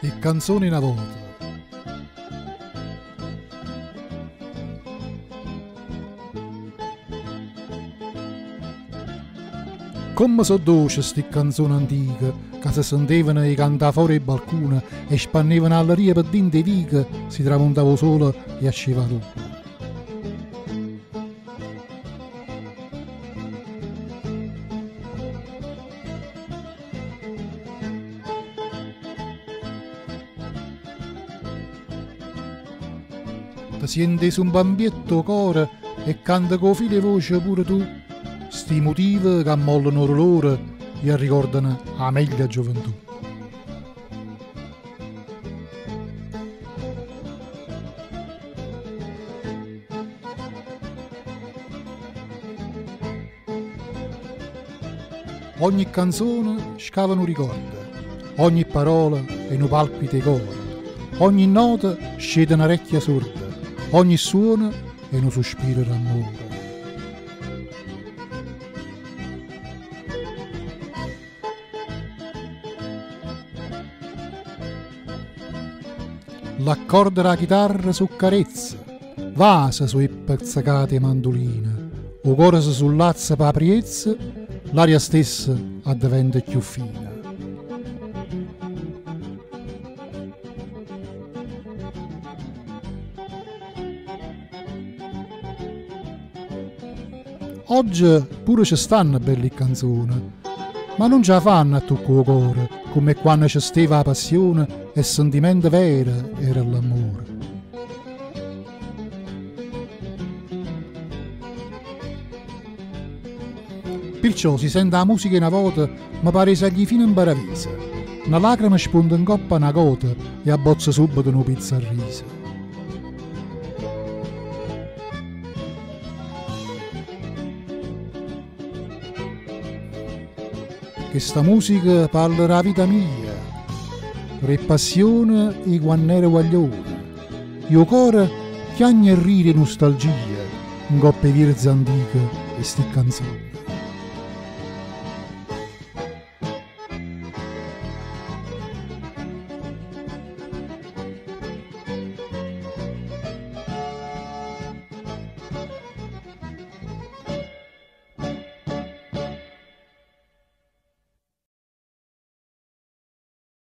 E canzoni una volta. Come so dolci sti canzoni antiche che si sentivano e cantava fuori il balcone e spannevano all'aria per dentro i viche, si tramontava solo e asceva tutto. Ti senti su un bambietto cuore e canta con fine voce pure tu. Sti motivi che ammollano l'ora e ricordano la meglio gioventù. Ogni canzone scava un ricordo, ogni parola è un palpite cuore, ogni nota scende una orecchia sorda, ogni suono è un sospiro d'amore. L'accordo della chitarra su carezza, vasa sui pezzacate mandoline, o corsa sul lazzo per apriezza, l'aria stessa addiventa più fina. Oggi pure ci stanno belle canzoni, ma non ce la fanno a tocco il cuore, come quando ci stava la passione e il sentimento vero era l'amore. Perciò si sente la musica una volta, ma pare sagli fino in paravisa. Una lacrima spunta in coppa una gota e abbozza subito una pizza a riso. Questa musica parla della vita mia, re passione e quando ero guaglione. Io cuore chiagna e ride nostalgia, in coppe virze antiche e sti canzoni.